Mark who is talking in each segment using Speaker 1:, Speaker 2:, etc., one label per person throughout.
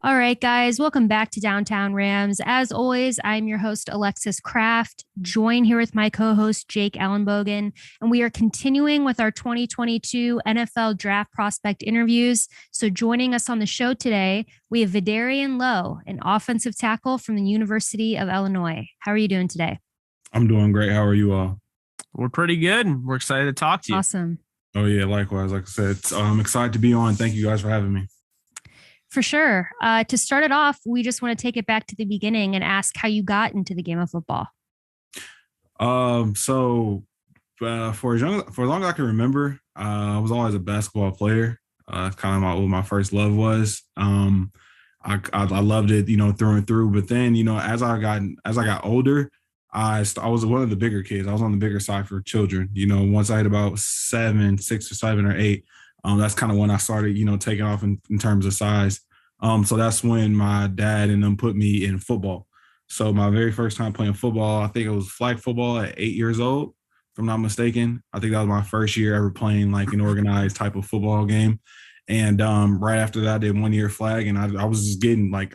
Speaker 1: All right, guys, welcome back to Downtown Rams. As always, I'm your host, Alexis Kraft, joined here with my co host, Jake Ellenbogen, and we are continuing with our 2022 NFL Draft Prospect interviews. So, joining us on the show today, we have Vederian Lowe, an offensive tackle from the University of Illinois. How are you doing today?
Speaker 2: I'm doing great. How are you all?
Speaker 3: We're pretty good. We're excited to talk to you.
Speaker 1: Awesome.
Speaker 2: Oh, yeah, likewise. Like I said, I'm excited to be on. Thank you guys for having me.
Speaker 1: For sure. To start it off, we just want to take it back to the beginning and ask how you got into the game of football.
Speaker 2: For as long as I can remember, I was always a basketball player. Kind of what my first love was. I loved it, through and through. But then, as I got older, I was one of the bigger kids. I was on the bigger side for children. Once I hit about 6 or 7 or 8. That's kind of when I started, taking off in terms of size. So that's when my dad and them put me in football. So my very first time playing football, I think it was flag football at 8 years old, if I'm not mistaken. I think that was my first year ever playing like an organized type of football game. And right after that, I did 1 year flag, and I was just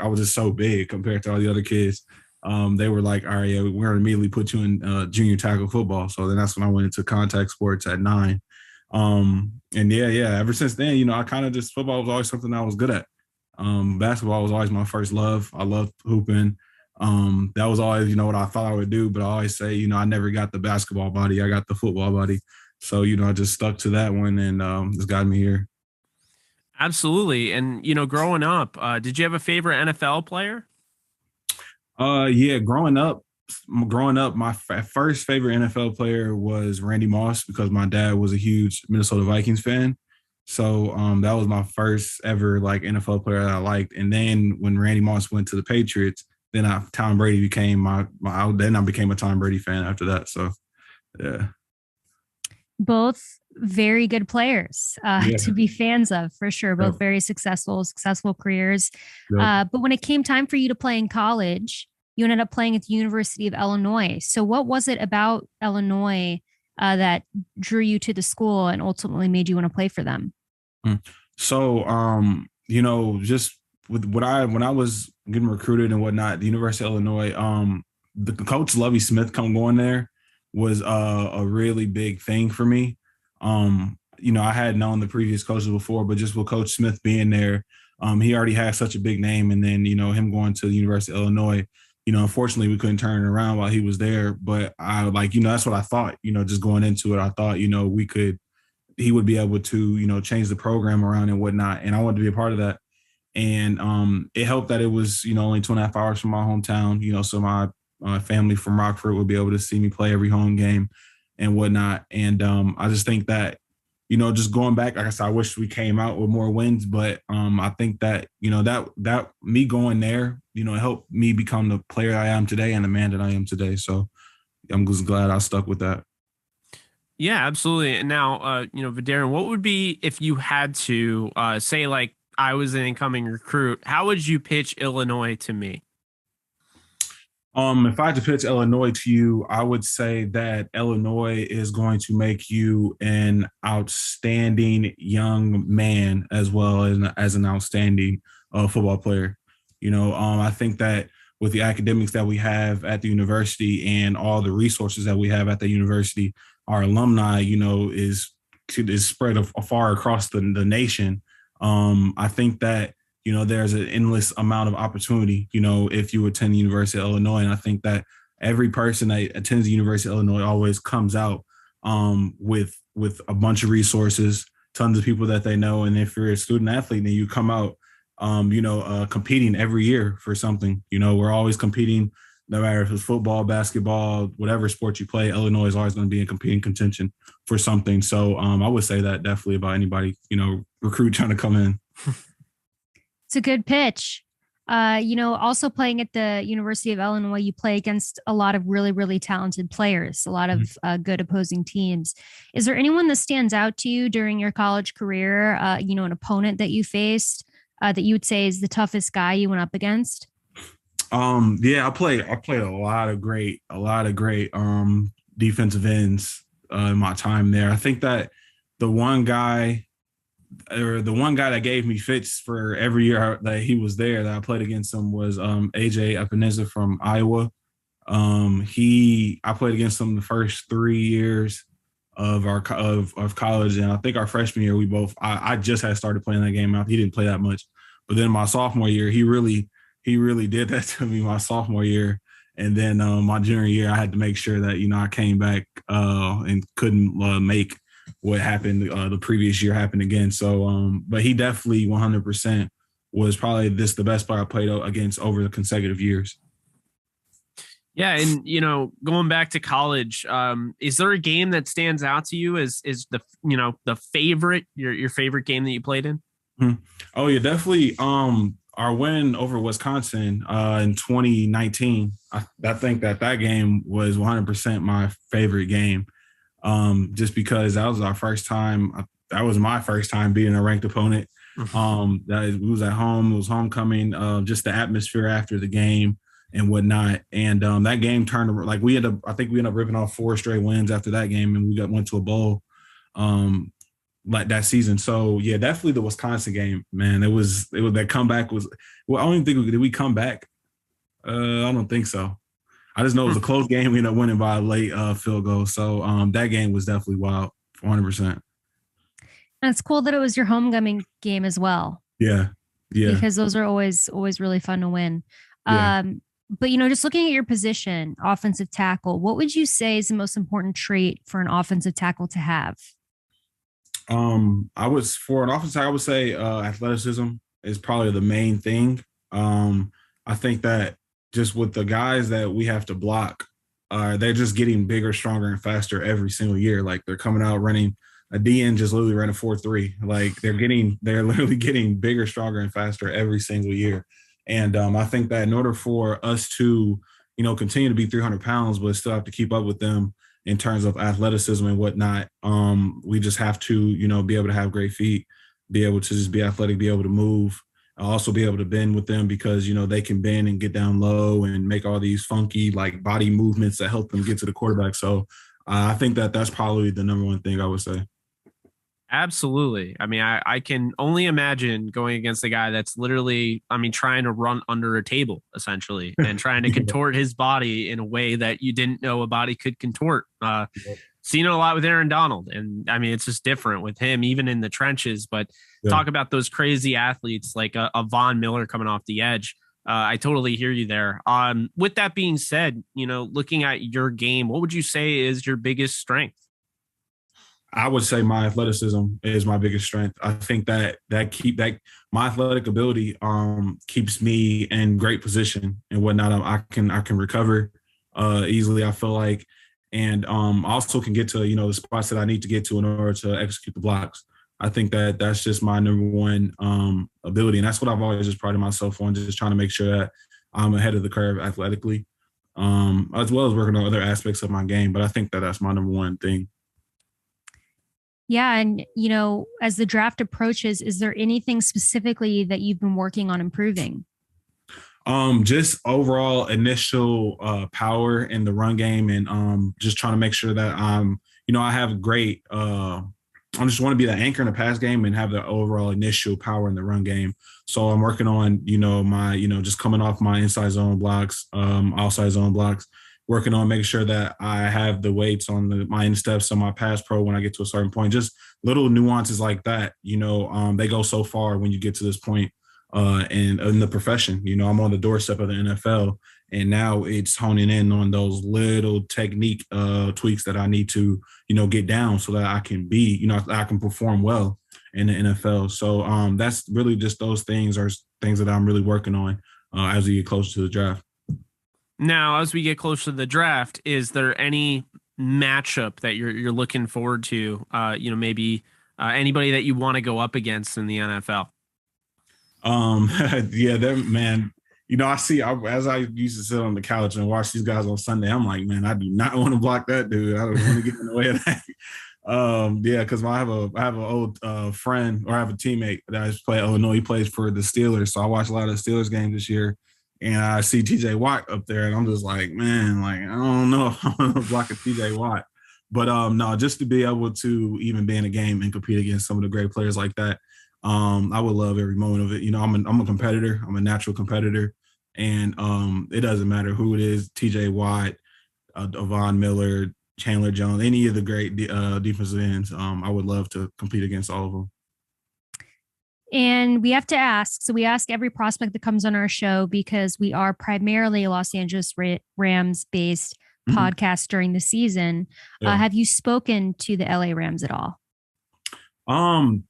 Speaker 2: I was just so big compared to all the other kids. They were like, all right, yeah, we're going to immediately put you in junior tackle football. So then that's when I went into contact sports at 9. And ever since then, I kind of just, football was always something I was good at. Basketball was always my first love. I loved hooping. That was always, what I thought I would do, but I always say, I never got the basketball body. I got the football body. So, I just stuck to that one, and it's got me here.
Speaker 3: Absolutely. And, growing up, did you have a favorite NFL player?
Speaker 2: Yeah, growing up, my first favorite NFL player was Randy Moss, because my dad was a huge Minnesota Vikings fan. So that was my first ever NFL player that I liked. And then when Randy Moss went to the Patriots, then Tom Brady became then I became a Tom Brady fan after that. So yeah.
Speaker 1: Both very good players to be fans of, for sure. Both very successful careers. But when it came time for you to play in college, you ended up playing at the University of Illinois. So what was it about Illinois that drew you to the school and ultimately made you want to play for them?
Speaker 2: So, just when I was getting recruited and whatnot, the University of Illinois, the coach Lovie Smith going there was a really big thing for me. I had known the previous coaches before, but just with Coach Smith being there, he already had such a big name. And then, him going to the University of Illinois, unfortunately we couldn't turn it around while he was there. But I that's what I thought, just going into it. I thought, he would be able to, change the program around and whatnot. And I wanted to be a part of that. And it helped that it was, only 2.5 hours from my hometown, so my family from Rockford would be able to see me play every home game and whatnot. And I just think that, just going back, like I said, I wish we came out with more wins, but I think that, that me going there, it helped me become the player I am today and the man that I am today. So I'm just glad I stuck with that.
Speaker 3: Yeah, absolutely. And now, Vederian, what would be, if you had to say, like, I was an incoming recruit, how would you pitch Illinois to me?
Speaker 2: If I had to pitch Illinois to you, I would say that Illinois is going to make you an outstanding young man as well as an outstanding football player. I think that with the academics that we have at the university and all the resources that we have at the university, our alumni, is spread far across the nation. I think that, there's an endless amount of opportunity, if you attend the University of Illinois. And I think that every person that attends the University of Illinois always comes out with a bunch of resources, tons of people that they know. And if you're a student athlete, then you come out, competing every year for something. We're always competing, no matter if it's football, basketball, whatever sport you play. Illinois is always going to be in competing contention for something. So I would say that definitely about anybody, recruit trying to come in.
Speaker 1: It's a good pitch. Also playing at the University of Illinois, you play against a lot of really, really talented players, a lot of good opposing teams. Is there anyone that stands out to you during your college career, an opponent that you faced that you would say is the toughest guy you went up against?
Speaker 2: I played a lot of great defensive ends in my time there. I think that the one guy or the one guy that gave me fits for every year that he was there that I played against him was AJ Epineza from Iowa. I played against him the first 3 years of our of college, and I think our freshman year I just had started playing that game out. He didn't play that much, but then my sophomore year he really did that to me my sophomore year. And then my junior year, I had to make sure that I came back and couldn't make what happened the previous year happen again. So, but he definitely 100% was probably the best player I played against over the consecutive years.
Speaker 3: Yeah, and going back to college, is there a game that stands out to you as the the favorite your favorite game that you played in?
Speaker 2: Mm-hmm. Oh yeah, definitely. Our win over Wisconsin in 2019, I think that game was 100% my favorite game, just because that was our first time. That was my first time beating a ranked opponent. It was at home. It was homecoming. Just the atmosphere after the game and whatnot. And that game turned like I think we ended up ripping off 4 straight wins after that game, and we went to a bowl. Like that season. So yeah, definitely the Wisconsin game, man. It was that comeback was, well, I don't even think did we come back? I don't think so. I just know it was a close game. We ended up winning by a late field goal. So that game was definitely wild, 100%.
Speaker 1: And it's cool that it was your homecoming game as well.
Speaker 2: Yeah. Yeah.
Speaker 1: Because those are always really fun to win.
Speaker 2: Yeah.
Speaker 1: But just looking at your position, offensive tackle, what would you say is the most important trait for an offensive tackle to have?
Speaker 2: For an offensive, I would say athleticism is probably the main thing. I think that just with the guys that we have to block, they're just getting bigger, stronger, and faster every single year. Like they're coming out running a DN just literally ran a 4.3. Like they're literally getting bigger, stronger, and faster every single year. And I think that in order for us to, continue to be 300 pounds, but still have to keep up with them in terms of athleticism and whatnot, we just have to, be able to have great feet, be able to just be athletic, be able to move, also be able to bend with them because, they can bend and get down low and make all these funky like body movements that help them get to the quarterback. So I think that that's probably the number one thing I would say.
Speaker 3: Absolutely. I mean, I can only imagine going against a guy that's literally, trying to run under a table essentially and trying to contort his body in a way that you didn't know a body could contort. Seen it a lot with Aaron Donald. And it's just different with him, even in the trenches. But talk about those crazy athletes like a Von Miller coming off the edge. I totally hear you there. With that being said, looking at your game, what would you say is your biggest strength?
Speaker 2: I would say my athleticism is my biggest strength. I think that my athletic ability keeps me in great position and whatnot. I can recover easily, I feel like, and also can get to the spots that I need to get to in order to execute the blocks. I think that that's just my number one ability, and that's what I've always just prided myself on, just trying to make sure that I'm ahead of the curve athletically, as well as working on other aspects of my game. But I think that that's my number one thing.
Speaker 1: Yeah. And, as the draft approaches, is there anything specifically that you've been working on improving?
Speaker 2: Just overall initial power in the run game and just trying to make sure that I have great I just want to be the anchor in the pass game and have the overall initial power in the run game. So I'm working on, my, just coming off my inside zone blocks, outside zone blocks, working on making sure that I have the weights on my insteps on my pass pro when I get to a certain point. Just little nuances like that, they go so far when you get to this point in the profession. I'm on the doorstep of the NFL, and now it's honing in on those little technique tweaks that I need to, get down so that I can be, I can perform well in the NFL. So that's really just those things are things that I'm really working on as we get closer to the draft.
Speaker 3: Now, as we get closer to the draft, is there any matchup that you're looking forward to? Maybe anybody that you want to go up against in the NFL?
Speaker 2: Yeah, man. As I used to sit on the couch and watch these guys on Sunday, I'm like, man, I do not want to block that dude. I don't want to get in the way of that. Because I have an old friend, or I have a teammate that I play at Illinois. He plays for the Steelers, so I watch a lot of the Steelers games this year. And I see TJ Watt up there, and I'm just like, man, like, I don't know if I'm going to block a TJ Watt. But no, just to be able to even be in a game and compete against some of the great players like that, I would love every moment of it. You know, I'm a competitor. I'm a natural competitor, and it doesn't matter who it is, T.J. Watt, Devon Miller, Chandler Jones, any of the great defensive ends. I would love to compete against all of them.
Speaker 1: And we have to ask. So we ask every prospect that comes on our show because we are primarily a Los Angeles Rams based podcast during the season.
Speaker 2: Yeah.
Speaker 1: Have you spoken to the LA Rams at all?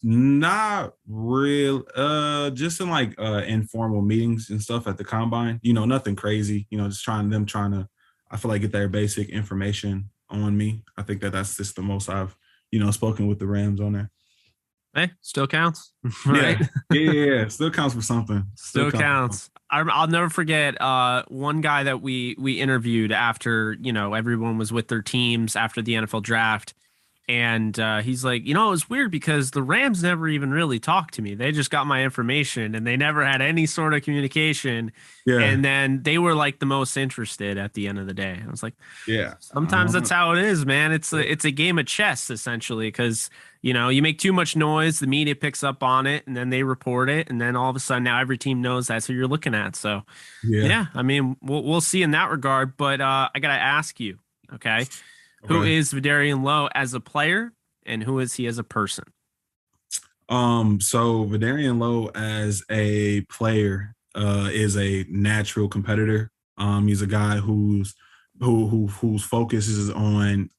Speaker 2: Not real. Just in like informal meetings and stuff at the combine. You know, nothing crazy. You know, just trying to. I feel like get their basic information on me. I think that's just the most I've spoken with the Rams on there.
Speaker 3: Hey, still counts. Right?
Speaker 2: Yeah. Still counts for something.
Speaker 3: Still counts. I'll never forget one guy that we interviewed after, everyone was with their teams after the NFL draft. And he's like, it was weird because the Rams never even really talked to me. They just got my information and they never had any sort of communication. Yeah. And then they were like the most interested at the end of the day. I was like, yeah, sometimes that's how it is, man. It's a game of chess, essentially, because, you make too much noise, the media picks up on it, and then they report it. And then all of a sudden now every team knows that's who you're looking at. So, yeah, I mean, we'll see in that regard. But I got to ask you, okay. Who is Vederian Lowe as a player, and who is he as a person?
Speaker 2: So Vederian Lowe as a player is a natural competitor. He's a guy whose focus is on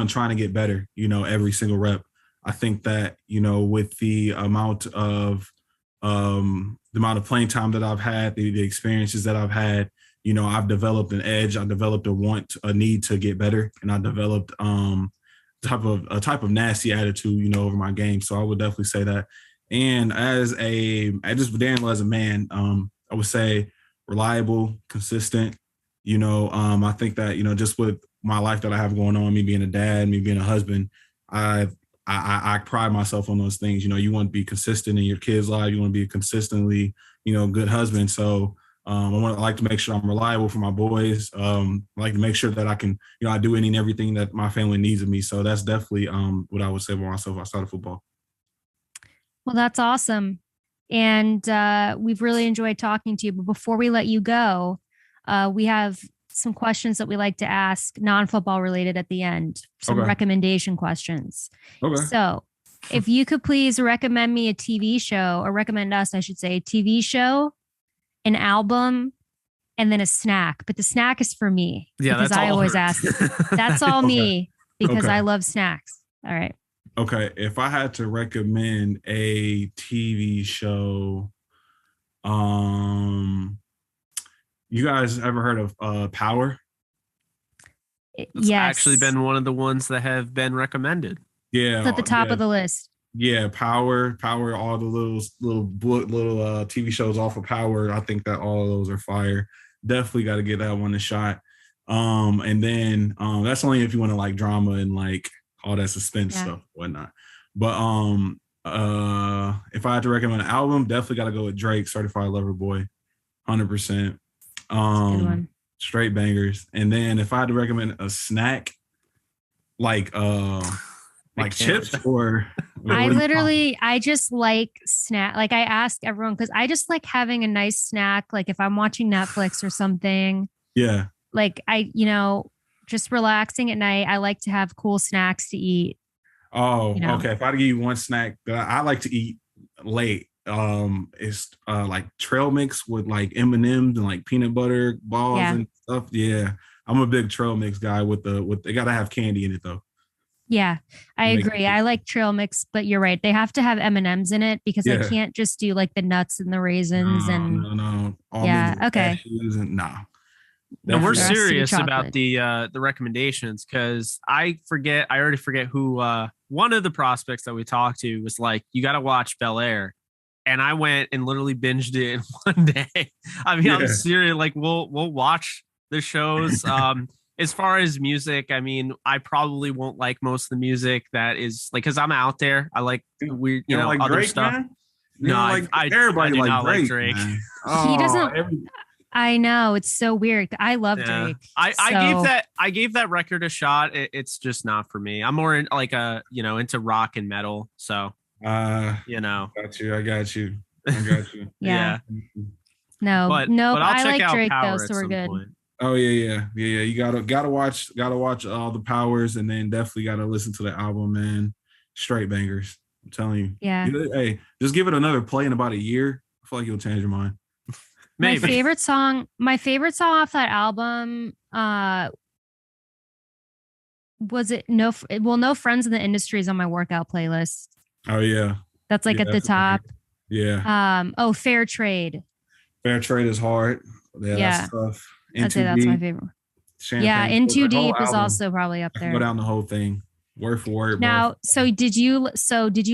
Speaker 2: trying to get better. Every single rep. I think that with the amount of playing time that I've had, the experiences that I've had. I've developed an edge. I developed a need to get better, and I developed a type of nasty attitude, over my game. So I would definitely say that. And just Vederian Lowe as a man, I would say reliable, consistent. I think that just with my life that I have going on, me being a dad, me being a husband, I pride myself on those things. You want to be consistent in your kids' life. You want to be a consistently, good husband. So. I like to make sure I'm reliable for my boys. I like to make sure that I can, I do any and everything that my family needs of me. So that's definitely what I would say about myself outside of football.
Speaker 1: Well, that's awesome. And we've really enjoyed talking to you. But before we let you go, we have some questions that we like to ask non-football related at the end, some recommendation questions. Okay. So if you could please recommend me a TV show, or recommend us, I should say, a TV show, an album, and then a snack. But the snack is for me.
Speaker 3: Yeah,
Speaker 1: because I always ask. That's all me because I love snacks. All right.
Speaker 2: Okay. If I had to recommend a TV show, you guys ever heard of Power?
Speaker 3: It's actually been one of the ones that have been recommended.
Speaker 2: Yeah.
Speaker 1: It's at the top of the list.
Speaker 2: Yeah, Power, all the little TV shows off of Power. I think that all of those are fire. Definitely got to get that one a shot. And then that's only if you want to like drama and like all that suspense stuff, whatnot. But if I had to recommend an album, definitely got to go with Drake, Certified Lover Boy, 100%.
Speaker 1: Good one.
Speaker 2: Straight bangers. And then if I had to recommend a snack, like chips or
Speaker 1: I just like snack. Like I ask everyone because I just like having a nice snack. Like if I'm watching Netflix or something.
Speaker 2: Yeah.
Speaker 1: Like just relaxing at night. I like to have cool snacks to eat.
Speaker 2: Oh, okay. If I had to give you one snack that I like to eat late, it's like trail mix with like M&Ms and like peanut butter balls and stuff. Yeah. I'm a big trail mix guy with they gotta have candy in it though.
Speaker 1: Yeah, I agree. I like trail mix, but you're right. They have to have M&Ms in it because I can't just do like the nuts and the raisins
Speaker 2: No.
Speaker 1: Okay.
Speaker 3: And we're serious about the recommendations because I already forget who one of the prospects that we talked to was like, you got to watch Bel Air. And I went and literally binged it in one day. I mean, I'm serious. Like we'll watch the shows. As far as music, I mean, I probably won't like most of the music that is like, cause I'm out there. I like weird,
Speaker 2: like
Speaker 3: other
Speaker 2: Drake,
Speaker 3: stuff.
Speaker 2: Man?
Speaker 3: No, everybody
Speaker 2: I do not
Speaker 3: like Drake.
Speaker 2: Man.
Speaker 1: He doesn't. I know, it's so weird. I love Drake.
Speaker 3: I gave that record a shot. It's just not for me. I'm more in, like into rock and metal. So
Speaker 2: got you. I got you.
Speaker 1: Yeah.
Speaker 3: Yeah.
Speaker 1: No,
Speaker 3: But I'll
Speaker 1: I
Speaker 3: check
Speaker 1: like
Speaker 3: out
Speaker 1: Drake
Speaker 3: Power
Speaker 1: though,
Speaker 3: at
Speaker 1: so we're
Speaker 3: some
Speaker 1: good.
Speaker 3: point.
Speaker 2: Oh yeah. You gotta watch all the Powers, and then definitely gotta listen to the album, man. Straight bangers. I'm telling you.
Speaker 1: Yeah.
Speaker 2: Hey, just give it another play in about a year. I feel like you'll change your mind.
Speaker 1: Maybe. My favorite song off that album, was it No Friends in the Industry is on my workout playlist.
Speaker 2: Oh yeah.
Speaker 1: That's like at the top.
Speaker 2: Yeah.
Speaker 1: Fair Trade.
Speaker 2: Fair Trade is hard. Yeah. That's tough.
Speaker 1: I'd say that's my favorite. Champagne. In Too Deep is also probably up there.
Speaker 2: Go down the whole thing, word for word.
Speaker 1: Now, so did you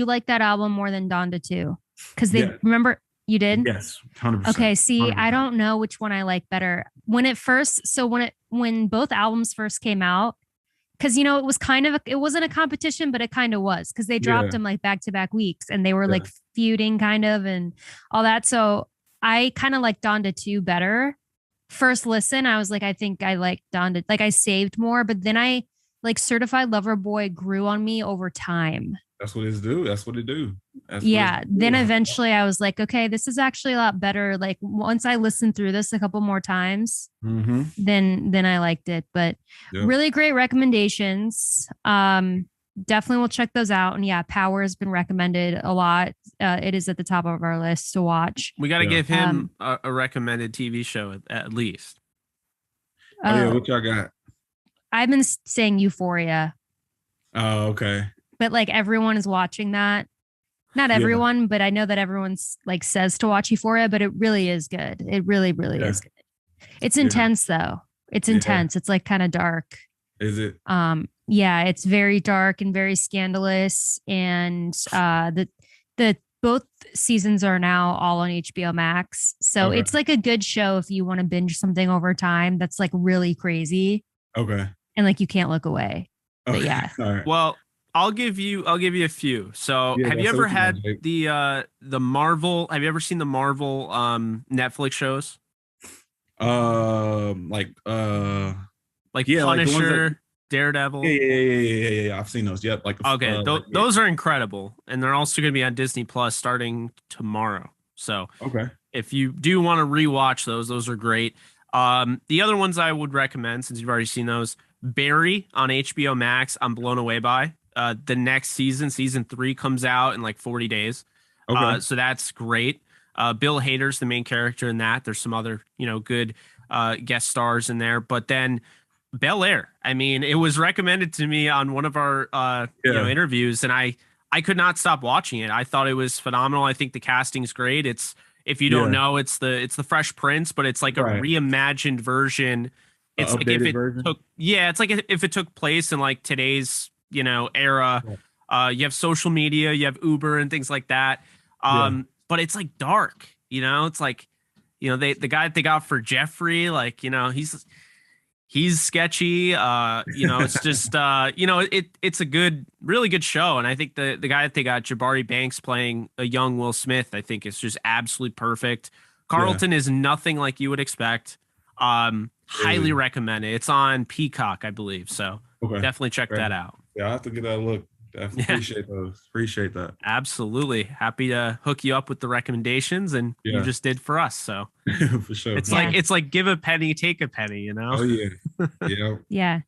Speaker 1: like that album more than Donda 2? Because remember you did?
Speaker 2: Yes, 100%.
Speaker 1: Okay, see,
Speaker 2: 100%.
Speaker 1: I don't know which one I like better. When both albums first came out, because it was it wasn't a competition, but it kind of was, because they dropped them like back-to-back weeks, and they were like feuding kind of and all that. So I kind of like Donda 2 better. First listen, I was like, I think I like Donda, like I saved more, but then I like Certified Lover Boy grew on me over time.
Speaker 2: That's what it do.
Speaker 1: Then eventually I was like, okay, this is actually a lot better. Like once I listened through this a couple more times, then I liked it. But really great recommendations. Definitely will check those out. And yeah, Power has been recommended a lot. It is at the top of our list to watch.
Speaker 3: We got to give him a recommended TV show at least.
Speaker 2: What y'all got?
Speaker 1: I've been saying Euphoria.
Speaker 2: Oh, okay.
Speaker 1: But like everyone is watching that. Not everyone, but I know that everyone's like says to watch Euphoria, but it really is good. It really, really is good. It's intense though. It's intense. It's like kind of dark.
Speaker 2: Is it?
Speaker 1: Yeah, it's very dark and very scandalous. And the both seasons are now all on HBO Max. So it's like a good show if you want to binge something over time that's like really crazy.
Speaker 2: Okay.
Speaker 1: And like you can't look away. Okay. But yeah.
Speaker 2: All right.
Speaker 3: Well, I'll give you a few. So have you ever had the Marvel? Have you ever seen the Marvel Netflix shows?
Speaker 2: Like
Speaker 3: Punisher, Daredevil.
Speaker 2: Yeah. I've seen those. Yep.
Speaker 3: Those are incredible, and they're also going to be on Disney Plus starting tomorrow. So if you do want to rewatch those are great. The other ones I would recommend, since you've already seen those, Barry on HBO Max, I'm blown away by. The next season 3 comes out in like 40 days. So that's great. Bill Hader's the main character in that. There's some other, good guest stars in there. But then Bel Air, I mean, it was recommended to me on one of our interviews, and I could not stop watching it. I thought it was phenomenal. I think the casting's great. It's, if you don't know, it's the Fresh Prince, but it's like a reimagined version. It's like if it took, it's like if it took place in like today's, era. You have social media, you have Uber and things like that. But it's like dark, it's like, the guy that they got for Jeffrey, like, he's sketchy. It's just, it's a really good show. And I think the guy that they got, Jabari Banks, playing a young Will Smith, I think is just absolutely perfect. Carlton is nothing like you would expect. Highly recommend it. It's on Peacock, I believe. So definitely check that out.
Speaker 2: Yeah, I'll have to give that a look. Definitely appreciate those. Appreciate that.
Speaker 3: Absolutely. Happy to hook you up with the recommendations, and you just did for us. So
Speaker 2: for sure.
Speaker 3: It's like give a penny, take a penny,
Speaker 2: Oh yeah.
Speaker 1: Yeah,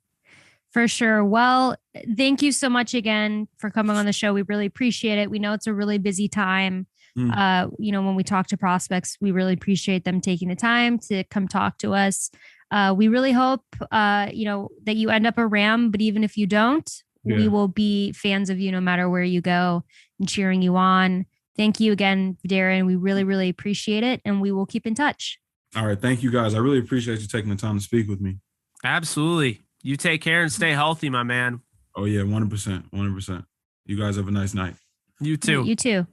Speaker 1: for sure. Well, thank you so much again for coming on the show. We really appreciate it. We know it's a really busy time. When we talk to prospects, we really appreciate them taking the time to come talk to us. We really hope, that you end up a Ram, but even if you don't, we will be fans of you no matter where you go and cheering you on. Thank you again, Vederian. We really, really appreciate it, and we will keep in touch.
Speaker 2: All right. Thank you, guys. I really appreciate you taking the time to speak with me.
Speaker 3: Absolutely. You take care and stay healthy, my man.
Speaker 2: Oh, yeah. 100%. 100%. You guys have a nice night.
Speaker 3: You too.
Speaker 1: You too.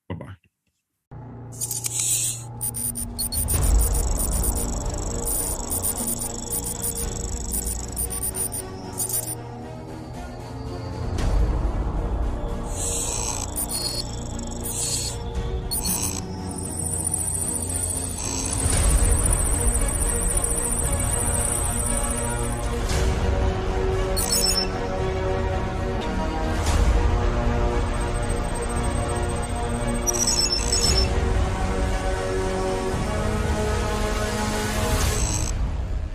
Speaker 2: Bye-bye.